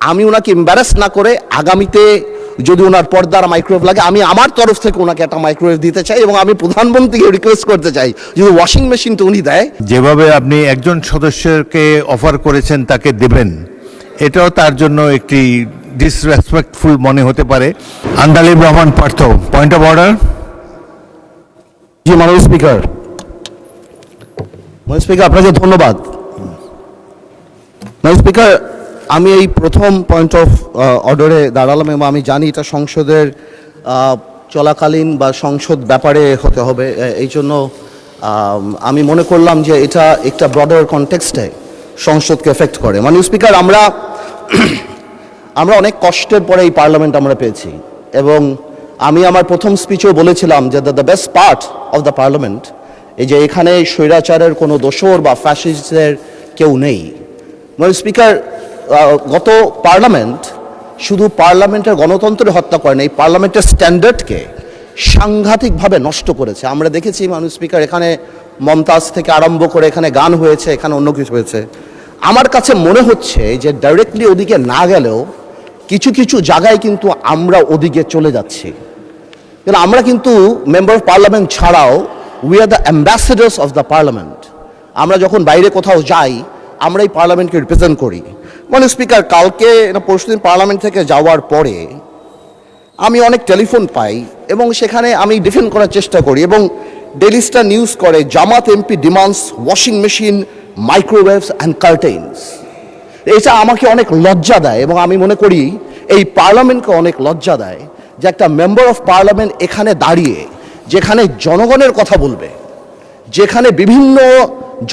আমি ওনাকে এম্বারাস না করে আগামীতে যদি ওনার পর্দার মাইক্রোওয়েভ লাগে আমি আমার তরফ থেকে ওনাকে একটা মাইক্রোওয়েভ দিতে চাই এবং আমি প্রধানমন্ত্রীকে রিকোয়েস্ট করতে চাই যদি ওয়াশিং মেশিনটা উনি দেয়। যেভাবে আপনি একজন সদস্যকে অফার করেছেন তাকে দেবেন, এটাও তার জন্য একটি ডিসরেসপেক্টফুল মনে হতে পারে। Andalib Rahman Partho, point of order. জি মাননীয় স্পিকার, মাননীয় স্পিকার আপনাকে ধন্যবাদ। মাননীয় স্পিকার, আমি এই প্রথম পয়েন্ট অফ অর্ডারে দাঁড়ালাম এবং আমি জানি এটা সংসদের চলাকালীন বা সংসদ ব্যাপারে হতে হবে, এই জন্য আমি মনে করলাম যে এটা একটা ব্রডার কনটেক্সটে সংসদকে এফেক্ট করে। মাননীয় স্পিকার, আমরা অনেক কষ্টের পরে এই পার্লামেন্ট আমরা পেয়েছি এবং আমি আমার প্রথম স্পিচেও বলেছিলাম যে the best part of the parliament এই যে এখানে স্বৈরাচারের কোনো দোসর বা ফ্যাসিস্টের কেউ নেই। মাননীয় স্পিকার, গত পার্লামেন্ট শুধু পার্লামেন্টের গণতন্ত্রের হত্যা করে না, এই পার্লামেন্টের স্ট্যান্ডার্ডকে সাংঘাতিকভাবে নষ্ট করেছে। আমরা দেখেছি মাননীয় স্পিকার, এখানে মমতাজ থেকে আরম্ভ করে এখানে গান হয়েছে, এখানে অন্য কিছু হয়েছে। আমার কাছে মনে হচ্ছে যে ডাইরেক্টলি ওদিকে না গেলেও কিছু কিছু জায়গায় কিন্তু আমরা ওদিকে চলে যাচ্ছি। কিন্তু আমরা কিন্তু মেম্বার অফ পার্লামেন্ট ছাড়াও we are the ambassadors of the parliament. আমরা যখন বাইরে কোথাও যাই আমরা এই পার্লামেন্টকে রিপ্রেজেন্ট করি। মাননীয় স্পিকার, কালকে পরশুদিন পার্লামেন্ট থেকে যাওয়ার পরে আমি অনেক টেলিফোন পাই এবং সেখানে আমি ডিফেন্ড করার চেষ্টা করি এবং ডেইলি স্টার নিউজ করে Jamaat MP demands washing machine, microwaves and curtains. এটা আমাকে অনেক লজ্জা দেয় এবং আমি মনে করি এই পার্লামেন্টকে অনেক লজ্জা দেয় যে একটা মেম্বার অফ পার্লামেন্ট এখানে দাঁড়িয়ে যেখানে জনগণের কথা বলবে, যেখানে বিভিন্ন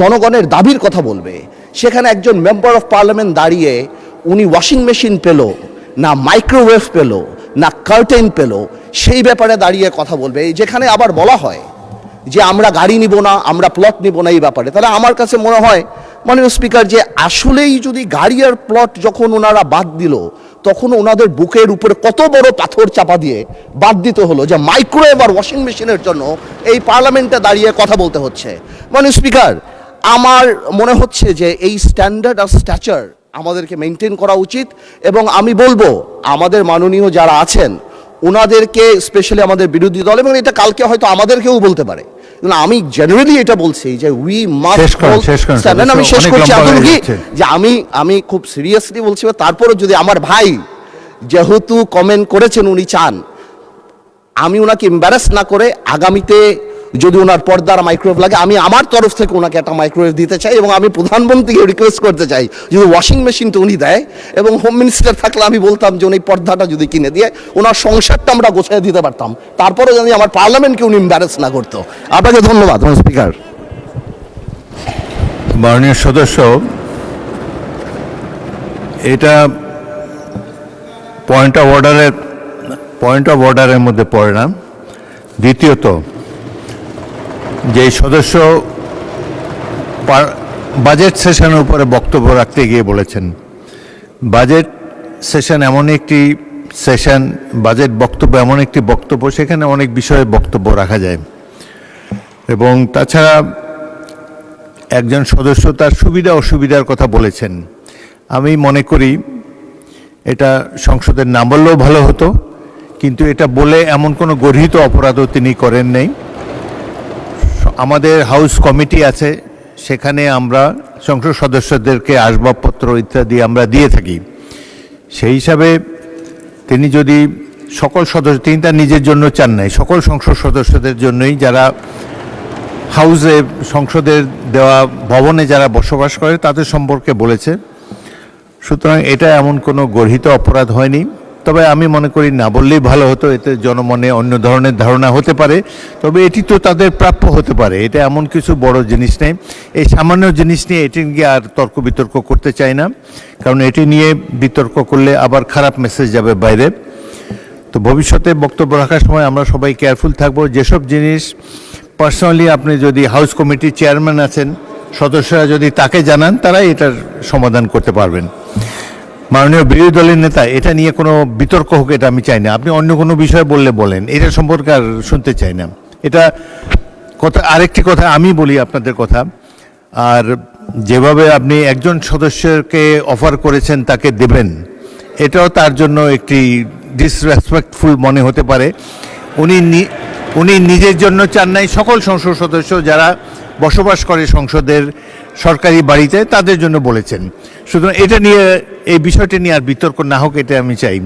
জনগণের দাবির কথা বলবে, সেখানে একজন মেম্বার অফ পার্লামেন্ট দাঁড়িয়ে উনি ওয়াশিং মেশিন পেল না, মাইক্রোওয়েভ পেল না, কার্টেন পেল, সেই ব্যাপারে দাঁড়িয়ে কথা বলবে। যেখানে আবার বলা হয় যে আমরা গাড়ি নিব না, আমরা প্লট নিব না এই ব্যাপারে, তাহলে আমার কাছে মনে হয় মাননীয় স্পিকার যে আসলেই যদি গাড়ি আর প্লট যখন ওনারা বাদ দিল তখন ওনাদের বুকের উপরে কত বড় পাথর চাপা দিয়ে বাদ দিতে হলো যে মাইক্রোওয়েভ আর ওয়াশিং মেশিনের জন্য এই পার্লামেন্টে দাঁড়িয়ে কথা বলতে হচ্ছে। মাননীয় স্পিকার, আমার মনে হচ্ছে যে এই স্ট্যান্ডার্ড আর স্ট্যাচার আমাদেরকে মেনটেন করা উচিত এবং আমি বলবো আমাদের মাননীয় যারা আছেন ওনাদেরকে, স্পেশালি আমাদের বিরোধী দল, এবং এটা কালকে হয়তো আমাদেরকেও বলতে পারে, আমি জেনারেলি এটা বলছি যে উই মাস্ট, আমি শেষ করছি যে আমি খুব সিরিয়াসলি বলছি। তারপরে যদি আমার ভাই যেহেতু কমেন্ট করেছেন উনি চান আমি ওনাকে এম্বারাস না করে আগামীতে যদি ওনার পর্দার মাইক্রোওয়েভ লাগে আমি আমার তরফ থেকে ওনাকে একটা মাইক্রোওয়েভ দিতে চাই এবং আমি প্রধানমন্ত্রীকে রিকোয়েস্ট করতে চাই যদি ওয়াশিং মেশিনটা উনি দেয় এবং হোম মিনিস্টার থাকলে আমি বলতাম যে উনি পর্দাটা যদি কিনে দিয়ে ওনার সংসারটা আমরা গোছায় দিতে পারতাম, তারপরে যদি আমার পার্লামেন্টকে উনি এম্বারাস না করতো। আপনাকে ধন্যবাদ স্পিকার। মাননীয় সদস্য, এটা পয়েন্ট অফ অর্ডারের মধ্যে পড়ে না। দ্বিতীয়ত, যে সদস্য বাজেট সেশনের উপরে বক্তব্য রাখতে গিয়ে বলেছেন, বাজেট সেশন এমন একটি সেশন, বাজেট বক্তব্য এমন একটি বক্তব্য সেখানে অনেক বিষয়ে বক্তব্য রাখা যায় এবং তাছাড়া একজন সদস্য তার সুবিধা অসুবিধার কথা বলেছেন। আমি মনে করি এটা সংসদের না বললেও ভালো হতো, কিন্তু এটা বলে এমন কোনো গর্হিত অপরাধও তিনি করেন নাই। আমাদের হাউস কমিটি আছে, সেখানে আমরা সংসদ সদস্যদেরকে আসবাবপত্র ইত্যাদি আমরা দিয়ে থাকি। সেই হিসাবে তিনি যদি সকল সদস্য, তিনি তার নিজের জন্য চান নাই, সকল সংসদ সদস্যদের জন্যই যারা হাউসে সংসদের দেওয়া ভবনে যারা বসবাস করে তাদের সম্পর্কে বলেছে। সুতরাং এটা এমন কোনো গর্হিত অপরাধ হয়নি। তবে আমি মনে করি না বললেই ভালো হতো, এতে জনমনে অন্য ধরনের ধারণা হতে পারে। তবে এটি তো তাদের প্রাপ্য হতে পারে, এটা এমন কিছু বড় জিনিস নেই। এই সামান্য জিনিস নিয়ে এটি নিয়ে আর তর্ক বিতর্ক করতে চাই না, কারণ এটি নিয়ে বিতর্ক করলে আবার খারাপ মেসেজ যাবে বাইরে। তো ভবিষ্যতে বক্তব্য রাখার সময় আমরা সবাই কেয়ারফুল থাকবো। যেসব জিনিস পার্সোনালি আপনি যদি হাউস কমিটির চেয়ারম্যান আছেন, সদস্যরা যদি তাকে জানান, তারাই এটার সমাধান করতে পারবেন। মাননীয় বিরোধী দলের নেতা, এটা নিয়ে কোনো বিতর্ক হোক এটা আমি চাই না। আপনি অন্য কোনো বিষয় বললে বলেন, এটা সম্পর্কে আর শুনতে চাই না। এটা কথা, আরেকটি কথা আমি বলি আপনাদের কথা, আর যেভাবে আপনি একজন সদস্যকে অফার করেছেন তাকে দেবেন, এটাও তার জন্য একটি ডিসরেসপেক্টফুল মনে হতে পারে। উনি নিজের জন্য চান নাই, সকল সংসদ সদস্য যারা বসবাস করে সংসদের সরকারি বাড়িতে তাদের জন্য বলেছেন। সুতরাং এটা নিয়ে, এই বিষয়টা নিয়ে আর বিতর্ক না হোক, এটা আমি চাই।